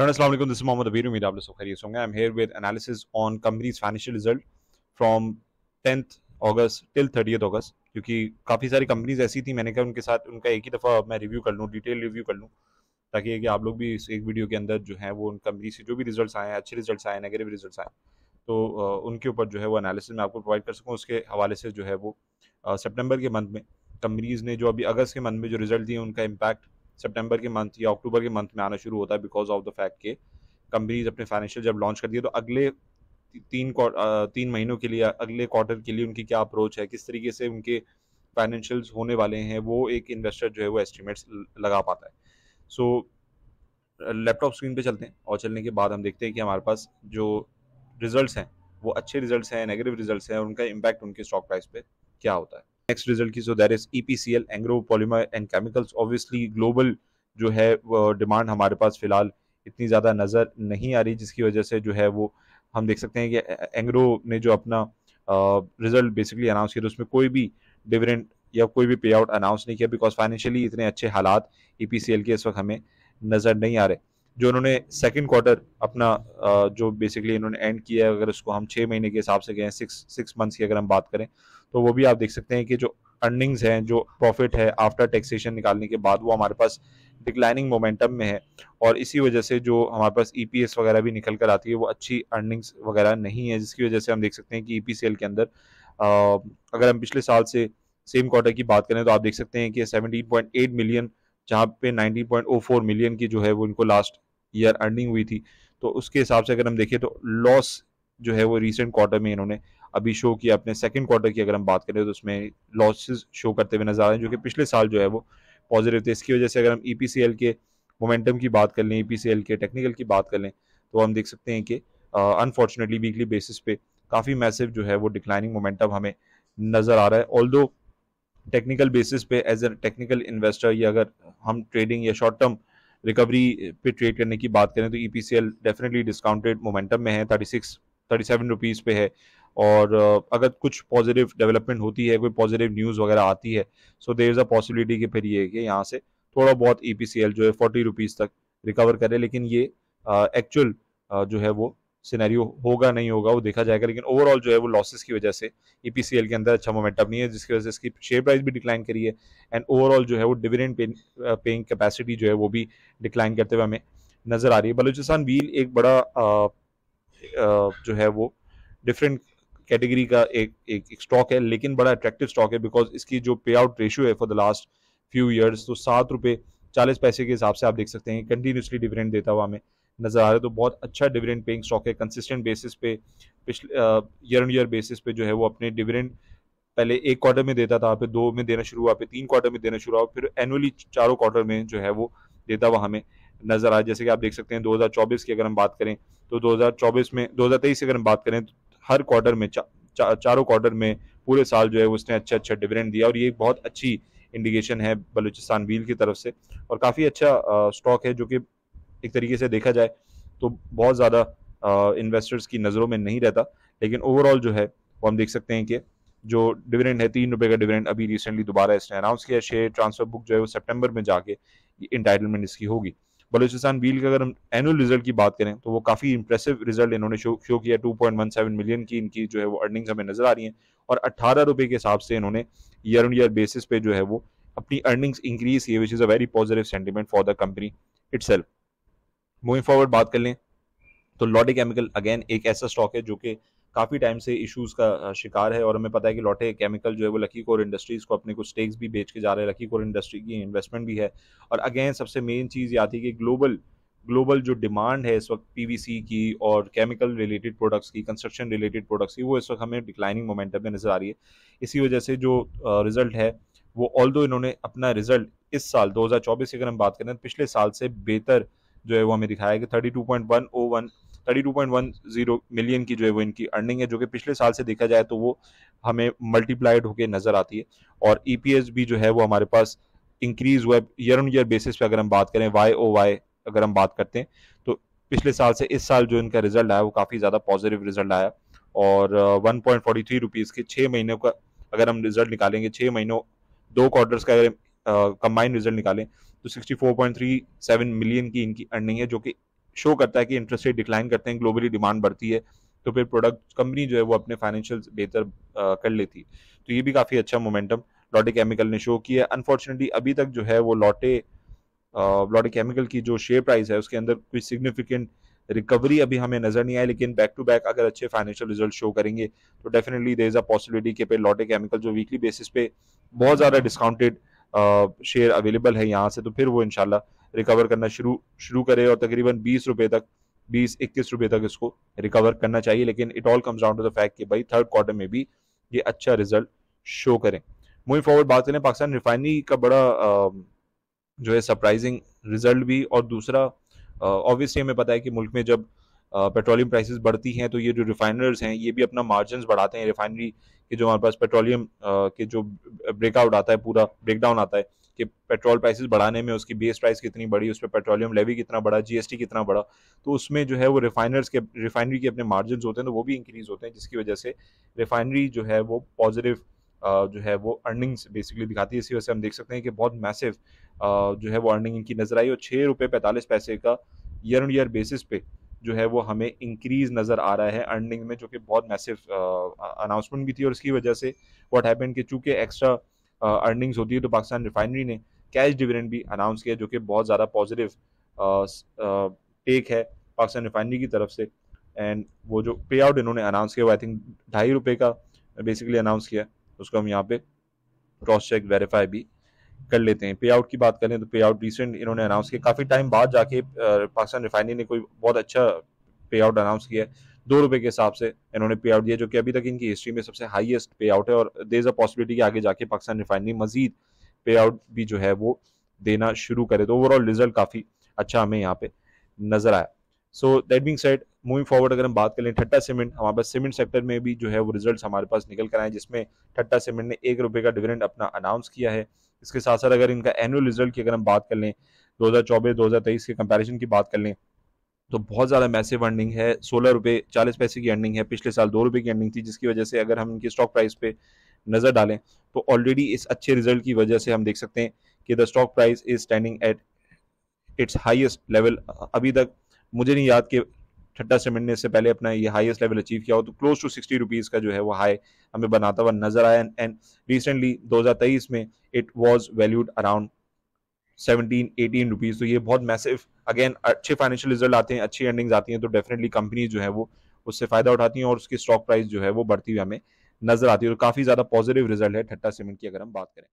Everyone, Assalamu alaikum. This is Mohammed Abir. Umeed आप लोग सब खैरियत से होंगे. I'm here with analysis on company's financial result from 10th August till 30th August. क्योंकि काफ़ी सारी कंपनीज ऐसी थी, मैंने कहा उनके साथ उनका एक ही दफ़ा मैं रिव्यू कर लूँ, डिटेल रिव्यू कर लूँ, ताकि कि आप लोग भी इस एक वीडियो के अंदर जो है वो उन कंपनी से जो भी रिजल्ट्स आए, अच्छे रिजल्ट्स आए, नेगेटिव रिजल्ट्स आए, तो उनके ऊपर जो है वो एनालिसिस मैं आपको प्रोवाइड कर सकूँ. उसके हवाले से जो है वो सितंबर के मंथ में कंपनीज ने जो अभी अगस्त के मंथ में जो रिजल्ट दिए उनका इम्पैक्ट सितंबर के मंथ या अक्टूबर के मंथ में आना शुरू होता है, बिकॉज ऑफ द फैक्ट के कंपनीज अपने फाइनेंशियल जब लॉन्च करती है तो अगले तीन महीनों के लिए, अगले क्वार्टर के लिए उनकी क्या अप्रोच है, किस तरीके से उनके फाइनेंशियल्स होने वाले हैं, वो एक इन्वेस्टर जो है वो एस्टिमेट्स लगा पाता है. सो लैपटॉप स्क्रीन पे चलते हैं और चलने के बाद हम देखते हैं कि हमारे पास जो रिजल्ट्स हैं वो अच्छे रिजल्ट्स हैं, नेगेटिव रिजल्ट्स हैं, और उनका इम्पैक्ट उनके स्टॉक प्राइस पे क्या होता है. नेक्स्ट रिजल्ट की, so that is EPCL, Engro polymer and chemicals. Obviously global जो है डिमांड हमारे पास फिलहाल इतनी ज़्यादा नज़र नहीं आ रही, जिसकी वजह से जो है वो हम देख सकते हैं कि एंग्रो ने जो अपना रिजल्ट बेसिकली अनाउंस किया तो उसमें कोई भी डिविडेंड या कोई भी पे आउट अनाउंस नहीं किया, बिकॉज फाइनेंशियली इतने अच्छे हालात EPCL के इस वक्त हमें नज़र नहीं आ रहे. जो उन्होंने सेकंड क्वार्टर अपना जो बेसिकली इन्होंने एंड किया है, अगर उसको हम 6 महीने के हिसाब से गए, सिक्स मंथ्स की अगर हम बात करें, तो वो भी आप देख सकते हैं कि जो अर्निंग्स हैं, जो प्रॉफिट है आफ्टर टैक्सेशन निकालने के बाद, वो हमारे पास डिक्लाइनिंग मोमेंटम में है. और इसी वजह से जो हमारे पास EPS वगैरह भी निकल कर आती है वो अच्छी अर्निंग्स वगैरह नहीं है, जिसकी वजह से हम देख सकते हैं कि EPCL के अंदर अगर हम पिछले साल से सेम क्वार्टर की बात करें तो आप देख सकते हैं कि 17.8 मिलियन, जहाँ पे 19.04 मिलियन की जो है वो इनको लास्ट ईयर अर्निंग हुई थी. तो उसके हिसाब से अगर हम देखें तो लॉस जो है वो रिसेंट क्वार्टर में इन्होंने अभी शो किया. अपने सेकंड क्वार्टर की अगर हम बात करें तो उसमें लॉसेस शो करते हुए नजर आ रहे हैं, जो कि पिछले साल जो है वो पॉजिटिव थे. इसकी वजह से अगर हम EPCL के मोमेंटम की बात कर लें, EPCL के टेक्निकल की बात कर लें, तो हम देख सकते हैं कि अनफॉर्चुनेटली वीकली बेसिस पे काफ़ी मैसिव जो है वो डिक्लाइनिंग मोमेंटम हमें नज़र आ रहा है. ऑल्दो टेक्निकल बेसिस पे एज ए टेक्निकल इन्वेस्टर, या अगर हम ट्रेडिंग या शॉर्ट टर्म रिकवरी पे ट्रेड करने की बात करें तो EPCL डेफिनेटली डिस्काउंटेड मोमेंटम में है, 37 रुपीज़ पे है. और अगर कुछ पॉजिटिव डेवलपमेंट होती है, कोई पॉजिटिव न्यूज़ वगैरह आती है, so there is a possibility कि फिर ये कि यहाँ से थोड़ा बहुत EPCL जो है 40 रुपीज़ तक रिकवर करे. लेकिन ये एक्चुअल जो है वो सिनेरियो होगा नहीं होगा वो देखा जाएगा. लेकिन ओवरऑल जो है वो लॉसेस की वजह से EPCL के अंदर अच्छा मोमेंटम नहीं है, जिसकी वजह से इसकी शेयर प्राइस भी डिक्लाइन करी है. एंड ओवरऑल जो है वो डिविडेंड पेइंग कैपेसिटी जो है वो भी डिक्लाइन करते हुए हमें नजर आ रही है. बलूचिस्तान व्हील एक बड़ा जो है वो डिफरेंट कैटेगरी का एक स्टॉक है, लेकिन बड़ा अट्रैक्टिव स्टॉक है, बिकॉज इसकी जो पे आउट रेशियो है for the last few years, तो 7 रुपये 40 पैसे के हिसाब से आप देख सकते हैं कंटिन्यूसली डिविडेंड देता हुआ हमें नजर आ रहा है. तो बहुत अच्छा डिविडेंड पेइंग स्टॉक है. कंसिस्टेंट बेसिस पे पिछले ईयर ऑन ईयर बेसिस पे जो है वो अपने डिविडेंड पहले एक क्वार्टर में देता था, फिर 2 में देना शुरू हुआ, फिर 3 क्वार्टर में देना शुरू हुआ, फिर एनुअली 4 क्वार्टर में जो है वो देता हुआ हमें नजर आया. जैसे कि आप देख सकते हैं 2024 की अगर हम बात करें तो 2023 से अगर हम बात करें तो हर क्वार्टर में चारों क्वार्टर में पूरे साल जो है उसने अच्छा डिविडेंड दिया. और ये एक बहुत अच्छी इंडिकेशन है बलूचिस्तान व्हील की तरफ से, और काफ़ी अच्छा स्टॉक है, जो कि एक तरीके से देखा जाए तो बहुत ज़्यादा इन्वेस्टर्स की नज़रों में नहीं रहता. लेकिन ओवरऑल जो है वो हम देख सकते हैं कि जो डिविडेंड है 3 रुपये का डिविडेंड अभी रिसेंटली दोबारा इसने अनाउंस किया. शेयर ट्रांसफर बुक जो है वो सितंबर में जाके इंटाइटलमेंट इसकी होगी. बलूचिस्तान व्हील का अगर हम एनुअल रिजल्ट की बात करें तो वो काफ़ी इंप्रेसिव रिजल्ट इन्होंने शो किया. 2.17 मिलियन की इनकी जो है वो अर्निंग्स हमें नजर आ रही हैं, और 18 रुपये के हिसाब से इन्होंने ईयर ऑन ईयर बेसिस पे जो है वो अपनी अर्निंग्स इंक्रीज की, which is a very positive sentiment for the company itself. Moving forward बात कर लें तो लॉटे केमिकल अगेन एक ऐसा स्टॉक है जो कि काफ़ी टाइम से इश्यूज का शिकार है, और हमें पता है कि लॉटे केमिकल जो है वो लकी कोर इंडस्ट्रीज को अपने कुछ स्टेक्स भी बेच के जा रहे हैं. लकी कोर इंडस्ट्री की इन्वेस्टमेंट भी है. और अगेन सबसे मेन चीज़ ये आती है कि ग्लोबल जो डिमांड है इस वक्त PVC की और केमिकल रिलेटेड प्रोडक्ट्स की, कंस्ट्रक्शन रिलेटेड प्रोडक्ट्स की, वो इस वक्त हमें डिक्लाइनिंग मोमेंटम में नजर आ रही है. इसी वजह से जो रिजल्ट है वो, ऑल्दो इन्होंने अपना रिजल्ट इस साल 2024 की अगर हम बात करें तो पिछले साल से बेहतर जो है वो हमें दिखाया कि 32.10 मिलियन की जो है वो इनकी अर्निंग है, जो कि पिछले साल से देखा जाए तो वो हमें मल्टीप्लाइड होकर नजर आती है. और EPS भी जो है वो हमारे पास इंक्रीज हुआ है ईयर ऑन ईयर बेसिस पे. अगर हम बात करें YOY अगर हम बात करते हैं तो पिछले साल से इस साल जो इनका रिजल्ट आया वो काफ़ी ज़्यादा पॉजिटिव रिजल्ट आया. और 1.43 रुपीज़ के 6 महीनों का अगर हम रिजल्ट निकालेंगे, 6 महीनों 2 क्वार्टर्स का अगर कंबाइंड रिजल्ट निकालें तो 64.37 मिलियन की इनकी अर्निंग है, जो कि शो करता है कि इंटरेस्ट रेट डिक्लाइन करते हैं, ग्लोबली डिमांड बढ़ती है, तो फिर प्रोडक्ट कंपनी जो है वो अपने फाइनेंशियल बेहतर कर लेती है। तो ये भी काफ़ी अच्छा मोमेंटम लॉटे केमिकल ने शो किया है। अनफॉर्चुनेटली अभी तक जो है वो लॉटे केमिकल की जो शेयर प्राइस है उसके अंदर कोई सिग्निफिकेंट रिकवरी अभी हमें नजर नहीं आई, लेकिन बैक टू बैक अगर अच्छे फाइनेंशियल रिजल्ट शो करेंगे तो definitely there is a possibility कि पे लॉटे केमिकल जो वीकली बेसिस पे बहुत ज़्यादा डिस्काउंटेड शेयर अवेलेबल है यहाँ से, तो फिर वो इंशाल्लाह रिकवर करना शुरू करे और तकरीबन 20 रुपए तक, 20-21 रुपए तक इसको रिकवर करना चाहिए। लेकिन it all comes down to the fact कि भाई थर्ड क्वार्टर में भी ये अच्छा रिजल्ट शो करें। मूविंग फॉरवर्ड बात करें पाकिस्तान रिफाइनरी का बड़ा जो है सरप्राइजिंग रिजल्ट भी, और दूसरा ऑब्वियसली हमें पता है कि मुल्क में जब पेट्रोलियम प्राइसेस बढ़ती हैं तो ये जो रिफाइनर्स हैं ये भी अपना मार्जिन बढ़ाते हैं। रिफाइनरी के जो हमारे पास पेट्रोलियम के जो ब्रेकआउट आता है, पूरा ब्रेकडाउन आता है कि पेट्रोल प्राइसेस बढ़ाने में उसकी बेस प्राइस कितनी बढ़ी, उस पर पेट्रोलियम लेवी कितना बढ़ा, जीएसटी कितना बढ़ा, तो उसमें जो है वो रिफाइनरी के अपने मार्जिन होते हैं तो वो भी इंक्रीज होते हैं, जिसकी वजह से रिफाइनरी जो है वो पॉजिटिव जो है वो अर्निंग्स बेसिकली दिखाती है। इसी वजह से हम देख सकते हैं कि बहुत मैसिव जो है वो अर्निंग इनकी नजर आई, और 6 रुपये 45 पैसे का ईयर ऑन ईयर बेसिस पे जो है वो हमें इंक्रीज नजर आ रहा है अर्निंग में, जो कि बहुत मैसिव अनाउंसमेंट भी थी। और इसकी वजह से व्हाट हैपेंड कि चूंकि एक्स्ट्रा अर्निंग्स होती है तो पाकिस्तान रिफाइनरी ने कैश डिविडेंड भी अनाउंस किया, जो कि बहुत ज़्यादा पॉजिटिव टेक है पाकिस्तान रिफाइनरी की तरफ से। एंड वो जो पे आउट इन्होंने अनाउंस किया वो आई थिंक ₹2.5 का बेसिकली अनाउंस किया, उसको हम यहाँ पे क्रॉस चेक वेरीफाई भी कर लेते हैं। पे आउट की बात करें तो पे आउट रिसेंट इन्होंने अनाउंस किया, काफ़ी टाइम बाद जाके पाकिस्तान रिफाइनरी ने कोई बहुत अच्छा पे आउट अनाउंस किया है। ₹2 के हिसाब से इन्होंने पे आउट दिया, जो कि अभी तक इनकी हिस्ट्री में सबसे हाईएस्ट पे आउट है, और देयर इज अ पॉसिबिलिटी कि आगे जाके पाकिस्तान रिफाइनरी मजीद पे आउट भी जो है वो देना शुरू करे। तो ओवरऑल रिजल्ट काफ़ी अच्छा हमें यहाँ पे नजर आया। So that being said, moving forward अगर हम बात करें ठट्टा सीमेंट, हमारे पास सीमेंट सेक्टर में भी जो है वो रिजल्ट हमारे पास निकल कर आए, जिसमें ठट्टा सीमेंट ने ₹1 का डिविडेंड अपना अनाउंस किया है। इसके साथ साथ अगर इनका एनुअल रिजल्ट की अगर हम बात कर लें 2024-2023 के कंपैरिजन की बात कर लें तो बहुत ज़्यादा मैसिव अर्निंग है। ₹16.40 की अर्निंग है, पिछले साल ₹2 की अर्निंग थी, जिसकी वजह से अगर हम इनकी स्टॉक प्राइस पे नज़र डालें तो ऑलरेडी इस अच्छे रिजल्ट की वजह से हम देख सकते हैं कि the stock price is standing at its highest level. अभी तक मुझे नहीं याद कि ठट्टा सीमेंट ने इससे पहले अपना ये हाईएस्ट लेवल अचीव किया हो, तो क्लोज टू ₹60 का जो है वो हाई हमें बनाता हुआ नजर आया। एंड रिसेंटली 2023 में इट वाज वैल्यूड अराउंड ₹17-18। तो ये बहुत मैसिव, अगेन अच्छे फाइनेंशियल रिजल्ट आते हैं, अच्छी अर्निंग्स आती हैं तो डेफिनेटली कंपनीज जो है वो उससे फायदा उठाती हैं और उसकी स्टॉक प्राइस जो है वो बढ़ती हुई हमें नजर आती है। तो काफी ज्यादा पॉजिटिव रिजल्ट है ठट्टा सीमेंट की अगर हम बात करें।